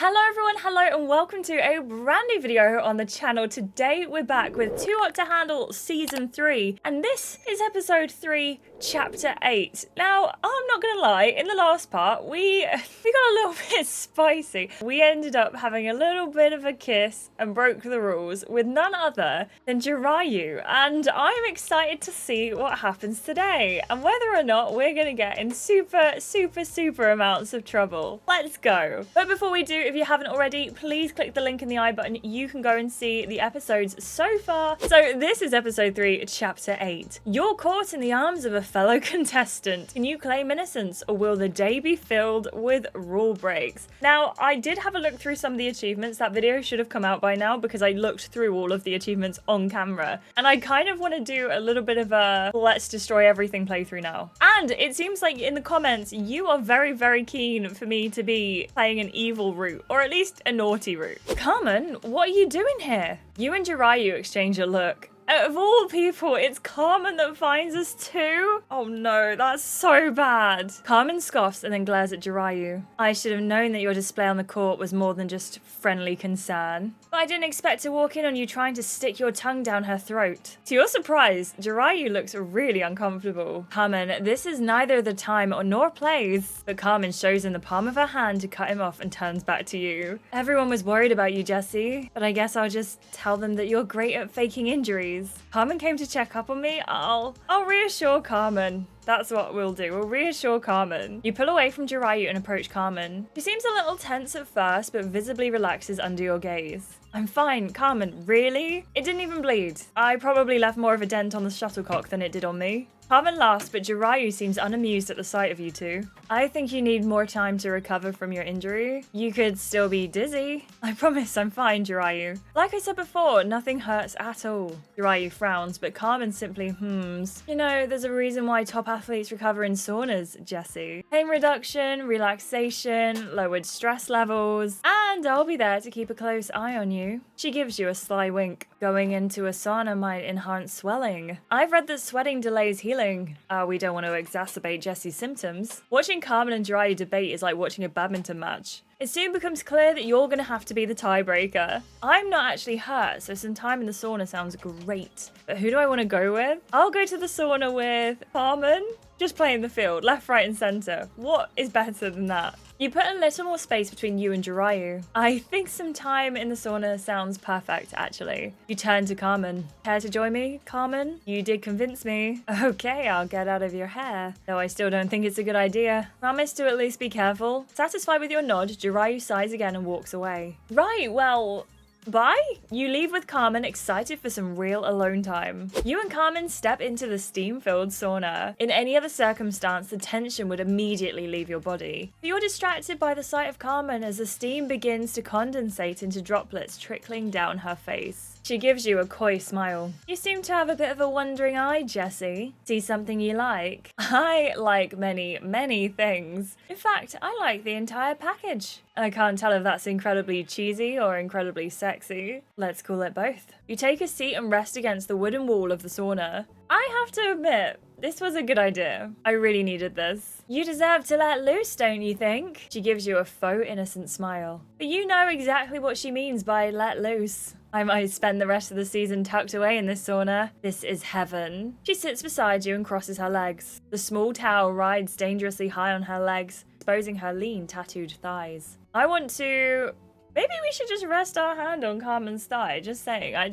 Hello everyone, hello and welcome to a brand new video on the channel. Today we're back with Too Hot to Handle Season 3 and this is Episode 3, Chapter 8. Now, I'm not gonna lie, in the last part we got a little bit spicy. We ended up having a little bit of a kiss and broke the rules with none other than Jiraiya, and I'm excited to see what happens today and whether or not we're gonna get in super amounts of trouble. Let's go. But before we do, if you haven't already, please click the link in the I button. You can go and see the episodes so far. So this is episode 3, chapter 8. You're caught in the arms of a fellow contestant. Can you claim innocence or will the day be filled with rule breaks? Now, I did have a look through some of the achievements. That video should have come out by now because I looked through all of the achievements on camera. And I kind of want to do a little bit of a let's destroy everything playthrough now. And it seems like in the comments, you are very keen for me to be playing an evil route. Or at least a naughty route. Carmen, what are you doing here? You and Jiraiya exchange a look. Out of all people, it's Carmen that finds us too? Oh no, that's so bad. Carmen scoffs and then glares at Jiraiya. I should have known that your display on the court was more than just friendly concern. But I didn't expect to walk in on you trying to stick your tongue down her throat. To your surprise, Jiraiya looks really uncomfortable. Carmen, this is neither the time nor place. But Carmen shows in the palm of her hand to cut him off and turns back to you. Everyone was worried about you, Jessie, but I guess I'll just tell them that you're great at faking injuries. Carmen came to check up on me. I'll reassure Carmen. That's what we'll do. We'll reassure Carmen. You pull away from Jiraiya and approach Carmen. She seems a little tense at first, but visibly relaxes under your gaze. I'm fine. Carmen, really? It didn't even bleed. I probably left more of a dent on the shuttlecock than it did on me. Carmen laughs, but Jiraiya seems unamused at the sight of you two. I think you need more time to recover from your injury. You could still be dizzy. I promise I'm fine, Jiraiya. Like I said before, nothing hurts at all. Jiraiya frowns, but Carmen simply hums. You know, there's a reason why top athletes recover in saunas, Jessie. Pain reduction, relaxation, lowered stress levels, and I'll be there to keep a close eye on you. She gives you a sly wink. Going into a sauna might enhance swelling. I've read that sweating delays healing. We don't want to exacerbate Jessie's symptoms. Watching Carmen and Jiraiya debate is like watching a badminton match. It soon becomes clear that you're going to have to be the tiebreaker. I'm not actually hurt, so some time in the sauna sounds great. But who do I want to go with? I'll go to the sauna with Carmen. Just playing the field, left, right, and center. What is better than that? You put a little more space between you and Jiraiya. I think some time in the sauna sounds perfect, actually. You turn to Carmen. Care to join me, Carmen? You did convince me. Okay, I'll get out of your hair. Though I still don't think it's a good idea. Promise to at least be careful. Satisfied with your nod, Jiraiya sighs again and walks away. Right, well... bye? You leave with Carmen, excited for some real alone time. You and Carmen step into the steam-filled sauna. In any other circumstance, the tension would immediately leave your body. But you're distracted by the sight of Carmen as the steam begins to condensate into droplets trickling down her face. She gives you a coy smile. You seem to have a bit of a wandering eye, Jessie. See something you like? I like many things. In fact, I like the entire package. I can't tell if that's incredibly cheesy or incredibly sexy. Let's call it both. You take a seat and rest against the wooden wall of the sauna. I have to admit, this was a good idea. I really needed this. You deserve to let loose, don't you think? She gives you a faux innocent smile. But you know exactly what she means by let loose. I might spend the rest of the season tucked away in this sauna. This is heaven. She sits beside you and crosses her legs. The small towel rides dangerously high on her legs, exposing her lean, tattooed thighs. I want to... maybe we should just rest our hand on Carmen's thigh. Just saying. I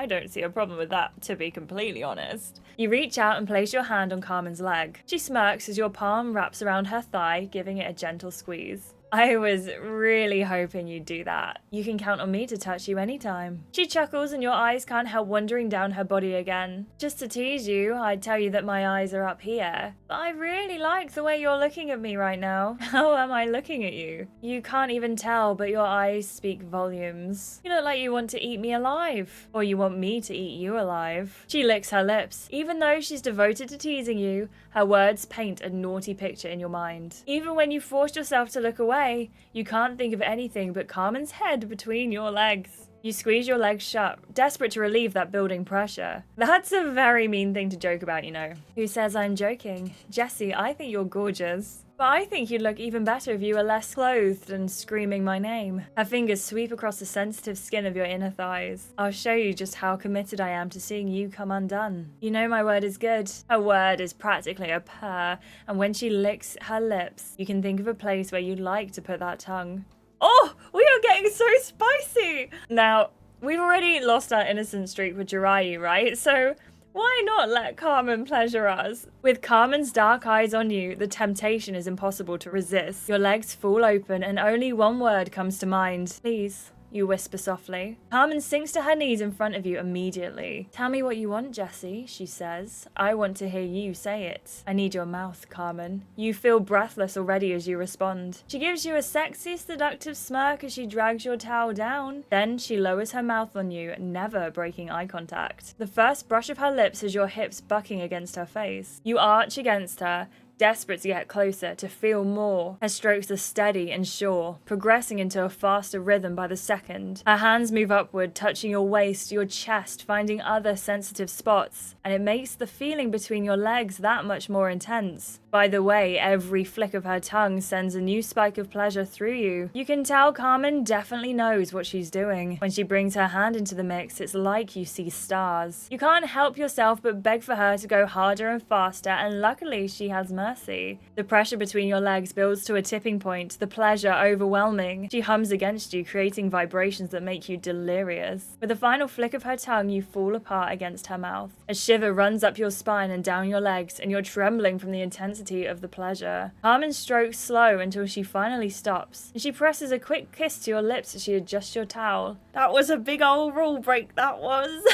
don't see a problem with that, to be completely honest. You reach out and place your hand on Carmen's leg. She smirks as your palm wraps around her thigh, giving it a gentle squeeze. I was really hoping you'd do that. You can count on me to touch you anytime. She chuckles and your eyes can't help wandering down her body again. Just to tease you, I'd tell you that my eyes are up here. But I really like the way you're looking at me right now. How am I looking at you? You can't even tell, but your eyes speak volumes. You look like you want to eat me alive. Or you want me to eat you alive. She licks her lips. Even though she's devoted to teasing you, her words paint a naughty picture in your mind. Even when you forced yourself to look away, you can't think of anything but Carmen's head between your legs. You squeeze your legs shut, desperate to relieve that building pressure. That's a very mean thing to joke about, you know. Who says I'm joking? Jessie, I think you're gorgeous. But I think you'd look even better if you were less clothed and screaming my name. Her fingers sweep across the sensitive skin of your inner thighs. I'll show you just how committed I am to seeing you come undone. You know my word is good. Her word is practically a purr, and when she licks her lips, you can think of a place where you'd like to put that tongue. Oh, we are getting so spicy! Now, we've already lost our innocent streak with Jiraiya, right? So why not let Carmen pleasure us? With Carmen's dark eyes on you, the temptation is impossible to resist. Your legs fall open and only one word comes to mind. Please. You whisper softly. Carmen sinks to her knees in front of you immediately. Tell me what you want, Jessie, she says. I want to hear you say it. I need your mouth, Carmen. You feel breathless already as you respond. She gives you a sexy, seductive smirk as she drags your towel down. Then she lowers her mouth on you, never breaking eye contact. The first brush of her lips is your hips bucking against her face. You arch against her, desperate to get closer, to feel more. Her strokes are steady and sure, progressing into a faster rhythm by the second. Her hands move upward, touching your waist, your chest, finding other sensitive spots, and it makes the feeling between your legs that much more intense. By the way, every flick of her tongue sends a new spike of pleasure through you. You can tell Carmen definitely knows what she's doing. When she brings her hand into the mix, it's like you see stars. You can't help yourself but beg for her to go harder and faster, and luckily she has mercy. The pressure between your legs builds to a tipping point, the pleasure overwhelming. She hums against you, creating vibrations that make you delirious. With a final flick of her tongue, you fall apart against her mouth. A shiver runs up your spine and down your legs, and you're trembling from the intensity of the pleasure. Carmen strokes slow until she finally stops, and she presses a quick kiss to your lips as she adjusts your towel. That was a big old rule break, that was.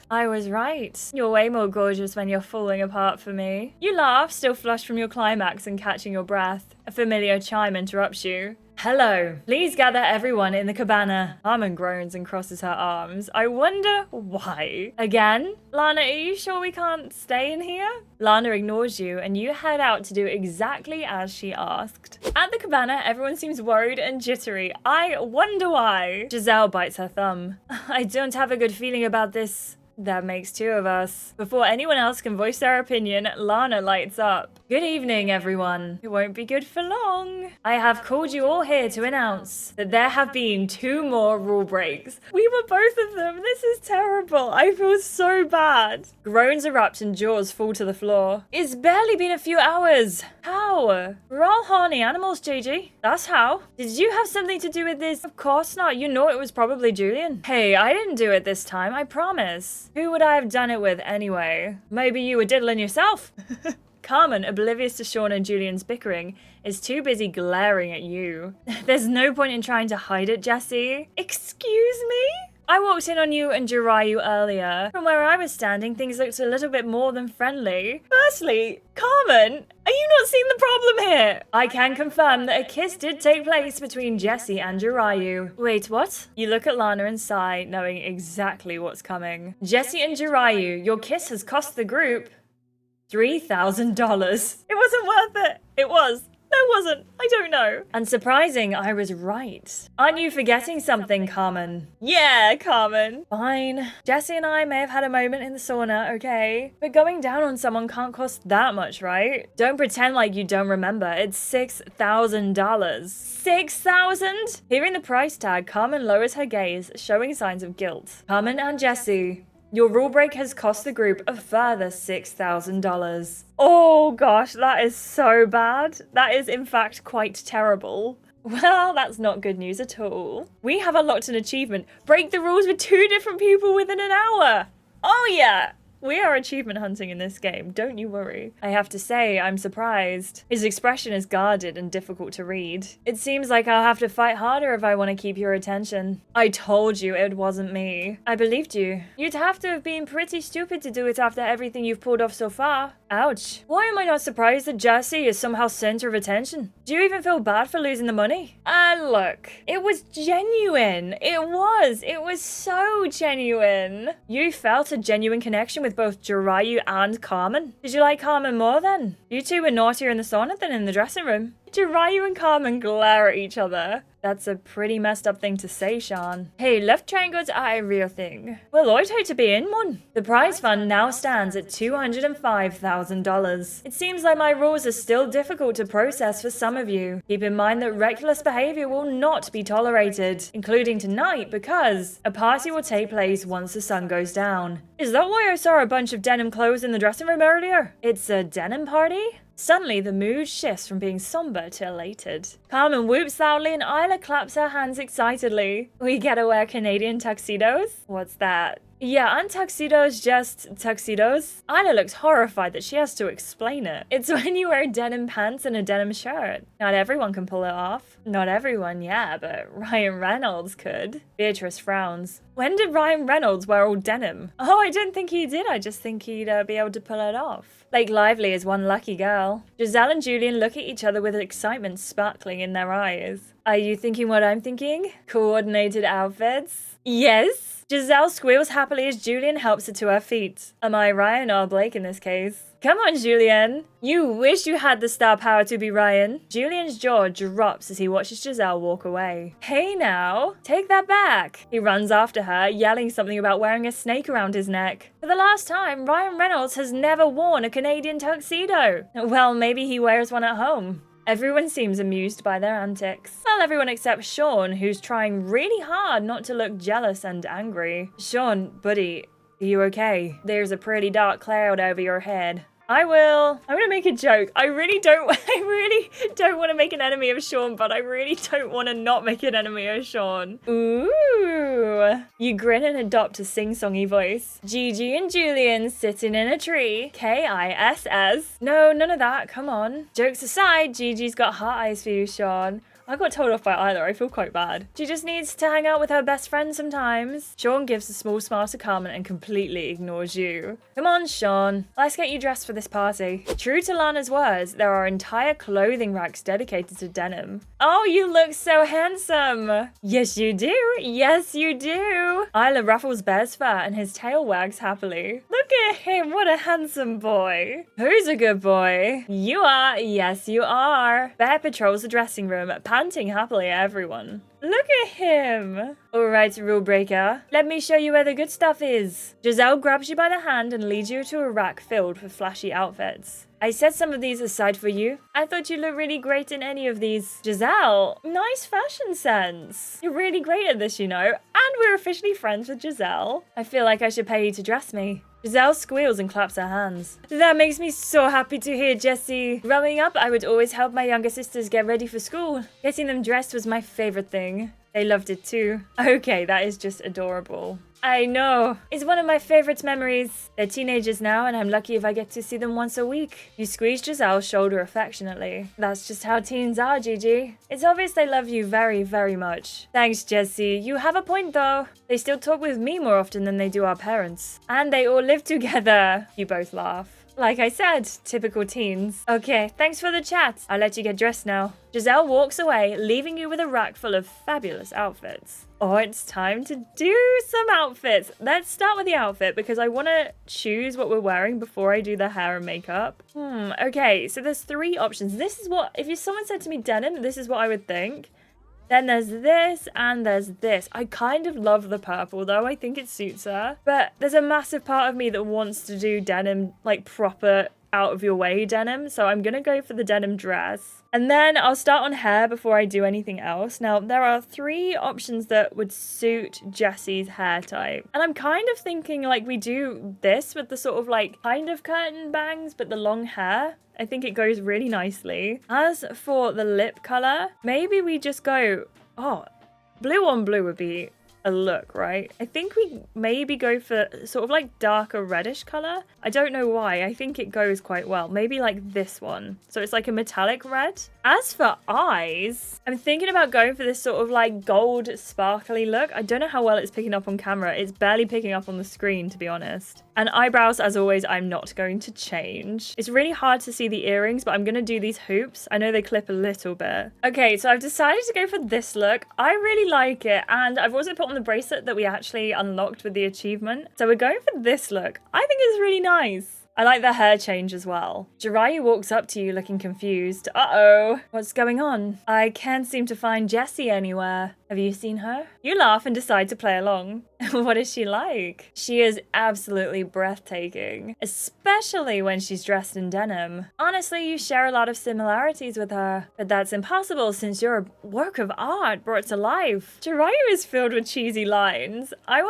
I was right. You're way more gorgeous when you're falling apart for me. You laugh, still flushed from your climax and catching your breath. A familiar chime interrupts you. Hello. Please gather everyone in the cabana. Carmen groans and crosses her arms. I wonder why. Again? Lana, are you sure we can't stay in here? Lana ignores you and you head out to do exactly as she asked. At the cabana, everyone seems worried and jittery. I wonder why. Giselle bites her thumb. I don't have a good feeling about this. That makes two of us. Before anyone else can voice their opinion, Lana lights up. Good evening, everyone. It won't be good for long. I have called you all here to announce that there have been 2 more rule breaks. We were both of them. This is terrible. I feel so bad. Groans erupt and jaws fall to the floor. It's barely been a few hours. How? We're all horny animals, Gigi. That's how. Did you have something to do with this? Of course not. You know it was probably Julian. Hey, I didn't do it this time. I promise. Who would I have done it with anyway? Maybe you were diddling yourself? Carmen, oblivious to Sean and Julian's bickering, is too busy glaring at you. There's no point in trying to hide it, Jessie. Excuse me? I walked in on you and Jiraiya earlier. From where I was standing, things looked a little bit more than friendly. Firstly, Carmen, are you not seeing the problem here? I can confirm that a kiss did take place between Jessie and Jiraiya. Wait, what? You look at Lana and sigh, knowing exactly what's coming. Jessie and Jiraiya, your kiss has cost the group $3,000. It wasn't worth it. It was. No, it wasn't. I don't know. Unsurprising, I was right. Aren't you forgetting something, Carmen? Yeah, Carmen. Fine. Jessie and I may have had a moment in the sauna, okay? But going down on someone can't cost that much, right? Don't pretend like you don't remember. It's $6,000. $6,000? Hearing the price tag, Carmen lowers her gaze, showing signs of guilt. Carmen and Jessie, your rule break has cost the group a further $6,000. Oh gosh, that is so bad. That is in fact quite terrible. Well, that's not good news at all. We have unlocked an achievement. Break the rules with 2 different people within an hour. Oh yeah. We are achievement hunting in this game, don't you worry. I have to say, I'm surprised. His expression is guarded and difficult to read. It seems like I'll have to fight harder if I want to keep your attention. I told you it wasn't me. I believed you. You'd have to have been pretty stupid to do it after everything you've pulled off so far. Ouch. Why am I not surprised that Jessie is somehow center of attention? Do you even feel bad for losing the money? Look, it was genuine. It was so genuine. You felt a genuine connection with both Jiraiya and Carmen. Did you like Carmen more then? You two were naughtier in the sauna than in the dressing room. Jiraiya and Carmen glare at each other. That's a pretty messed up thing to say, Sean. Hey, love triangles are a real thing. Well, I'd hope to be in one. The prize fund now stands at $205,000. It seems like my rules are still difficult to process for some of you. Keep in mind that reckless behavior will not be tolerated, including tonight, because a party will take place once the sun goes down. Is that why I saw a bunch of denim clothes in the dressing room earlier? It's a denim party? Suddenly, the mood shifts from being somber to elated. Carmen whoops loudly and Isla claps her hands excitedly. We get to wear Canadian tuxedos? What's that? Yeah, aren't tuxedos just tuxedos? Isla looks horrified that she has to explain it. It's when you wear denim pants and a denim shirt. Not everyone can pull it off. Not everyone, yeah, but Ryan Reynolds could. Beatrice frowns. When did Ryan Reynolds wear all denim? Oh, I didn't think he did. I just think he'd be able to pull it off. Blake Lively is one lucky girl. Giselle and Julian look at each other with excitement sparkling in their eyes. Are you thinking what I'm thinking? Coordinated outfits? Yes. Giselle squeals happily as Julian helps her to her feet. Am I Ryan or Blake in this case? Come on, Julian. You wish you had the star power to be Ryan. Julian's jaw drops as he watches Giselle walk away. Hey now, take that back. He runs after her, yelling something about wearing a snake around his neck. For the last time, Ryan Reynolds has never worn a Canadian tuxedo. Well, maybe he wears one at home. Everyone seems amused by their antics. Well, everyone except Sean, who's trying really hard not to look jealous and angry. Sean, buddy, are you okay? There's a pretty dark cloud over your head. I'm gonna make a joke. I really don't want to make an enemy of Sean, but I really don't want to not make an enemy of Sean. Ooh. You grin and adopt a sing-songy voice. Gigi and Julian sitting in a tree. Kiss. No, none of that. Come on. Jokes aside, Gigi's got heart eyes for you, Sean. I got told off by Isla. I feel quite bad. She just needs to hang out with her best friend sometimes. Sean gives a small smile to Carmen and completely ignores you. Come on, Sean. Let's get you dressed for this party. True to Lana's words, there are entire clothing racks dedicated to denim. Oh, you look so handsome. Yes, you do. Yes, you do. Isla ruffles Bear's fur and his tail wags happily. Look at him. What a handsome boy. Who's a good boy? You are. Yes, you are. Bear patrols the dressing room, panting happily at everyone. Look at him. All right, rule breaker. Let me show you where the good stuff is. Giselle grabs you by the hand and leads you to a rack filled with flashy outfits. I set some of these aside for you. I thought you looked really great in any of these. Giselle, nice fashion sense. You're really great at this, you know. And we're officially friends with Giselle. I feel like I should pay you to dress me. Giselle squeals and claps her hands. That makes me so happy to hear, Jessie. Growing up, I would always help my younger sisters get ready for school. Getting them dressed was my favorite thing. They loved it too. Okay, that is just adorable. I know. It's one of my favorite memories. They're teenagers now, and I'm lucky if I get to see them once a week. You squeeze Giselle's shoulder affectionately. That's just how teens are, Gigi. It's obvious they love you very, very much. Thanks, Jessie. You have a point, though. They still talk with me more often than they do our parents. And they all live together. You both laugh. Like I said, typical teens. Okay, thanks for the chat. I'll let you get dressed now. Giselle walks away, leaving you with a rack full of fabulous outfits. Oh, it's time to do some outfits. Let's start with the outfit because I want to choose what we're wearing before I do the hair and makeup. Okay, so there's 3 options. This is what, if someone said to me denim, this is what I would think. Then there's this and there's this. I kind of love the purple though. I think it suits her. But there's a massive part of me that wants to do denim, like proper out of your way denim. So I'm going to go for the denim dress. And then I'll start on hair before I do anything else. Now, there are 3 options that would suit Jessie's hair type. And I'm kind of thinking like we do this with the sort of like kind of curtain bangs, but the long hair. I think it goes really nicely. As for the lip color, maybe we just go, oh, blue on blue would be a look, right? I think we maybe go for sort of like darker reddish color. I don't know why. I think it goes quite well. Maybe like this one. So it's like a metallic red. As for eyes, I'm thinking about going for this sort of like gold sparkly look. I don't know how well it's picking up on camera. It's barely picking up on the screen, to be honest. And eyebrows, as always, I'm not going to change. It's really hard to see the earrings, but I'm going to do these hoops. I know they clip a little bit. Okay, so I've decided to go for this look. I really like it. And I've also put on the bracelet that we actually unlocked with the achievement. So we're going for this look. I think it's really nice. I like the hair change as well. Jiraiya walks up to you looking confused. Uh-oh. What's going on? I can't seem to find Jessie anywhere. Have you seen her? You laugh and decide to play along. What is she like? She is absolutely breathtaking, especially when she's dressed in denim. Honestly, you share a lot of similarities with her, but that's impossible since you're a work of art brought to life. Jiraiya is filled with cheesy lines. I'm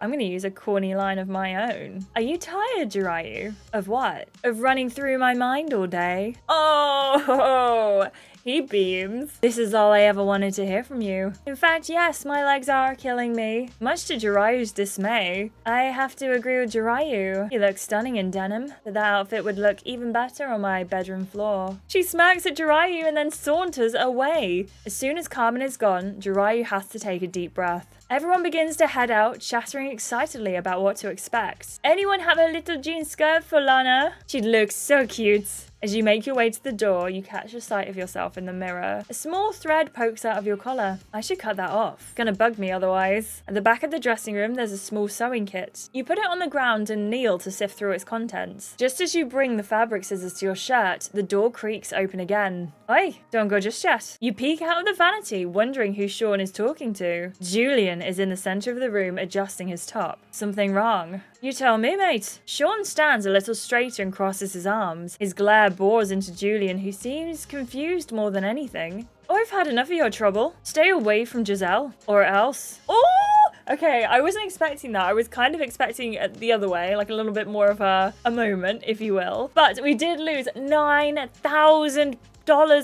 gonna use a corny line of my own. Are you tired, Jiraiya? Of what? Of running through my mind all day? Oh, he beams. This is all I ever wanted to hear from you. In fact, yes, my legs are killing me. Much to Jiraiya's dismay. I have to agree with Jiraiya. He looks stunning in denim, but that outfit would look even better on my bedroom floor. She smacks at Jiraiya and then saunters away. As soon as Carmen is gone, Jiraiya has to take a deep breath. Everyone begins to head out, chattering excitedly about what to expect. Anyone have a little jean skirt for Lana? She'd look so cute. As you make your way to the door, you catch a sight of yourself in the mirror. A small thread pokes out of your collar. I should cut that off. Gonna bug me otherwise. At the back of the dressing room, there's a small sewing kit. You put it on the ground and kneel to sift through its contents. Just as you bring the fabric scissors to your shirt, the door creaks open again. Oi, don't go just yet. You peek out of the vanity, wondering who Sean is talking to. Julian is in the center of the room adjusting his top. Something wrong? You tell me, mate. Sean stands a little straighter and crosses his arms. His glare bores into Julian, who seems confused more than anything. Oh, I've had enough of your trouble. Stay away from Giselle, or else. Oh! Okay, I wasn't expecting that. I was kind of expecting it the other way, like a little bit more of a moment, if you will. But we did lose $9,000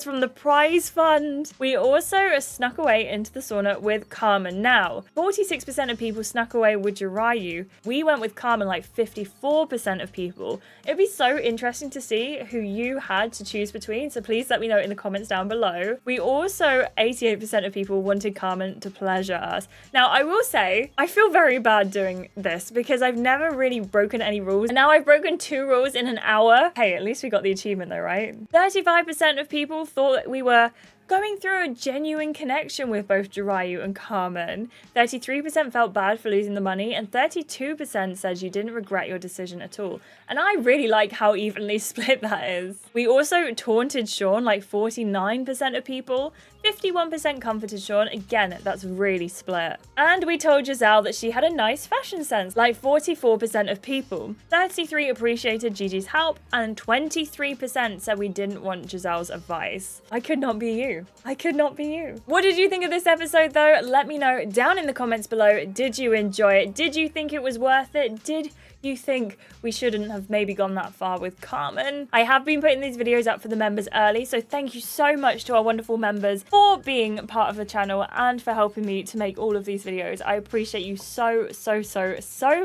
from the prize fund. We also snuck away into the sauna with Carmen. Now, 46% of people snuck away with Jiraiya. We went with Carmen, like 54% of people. It'd be so interesting to see who you had to choose between, so please let me know in the comments down below. We also, 88% of people wanted Carmen to pleasure us. Now, I will say, I feel very bad doing this because I've never really broken any rules. And now I've broken 2 rules in an hour. Hey, at least we got the achievement though, right? 35% of people thought that we were going through a genuine connection with both Jiraiya and Carmen. 33% felt bad for losing the money, and 32% said you didn't regret your decision at all. And I really like how evenly split that is. We also taunted Sean, like 49% of people. 51% comforted Sean. Again, that's really split. And we told Giselle that she had a nice fashion sense, like 44% of people. 33% appreciated Gigi's help, and 23% said we didn't want Giselle's advice. I could not be you. I could not be you. What did you think of this episode though? Let me know down in the comments below. Did you enjoy it? Did you think it was worth it? Did you think we shouldn't have maybe gone that far with Carmen? I have been putting these videos up for the members early, so thank you so much to our wonderful members for being part of the channel and for helping me to make all of these videos. I appreciate you so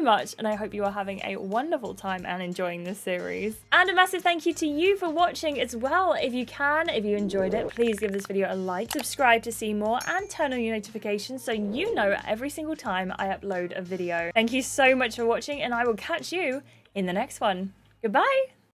much, and I hope you are having a wonderful time and enjoying this series. And a massive thank you to you for watching as well. If you enjoyed it, please give this video a like, subscribe to see more, and turn on your notifications so you know every single time I upload a video. Thank you so much for watching, and I will catch you in the next one. Goodbye!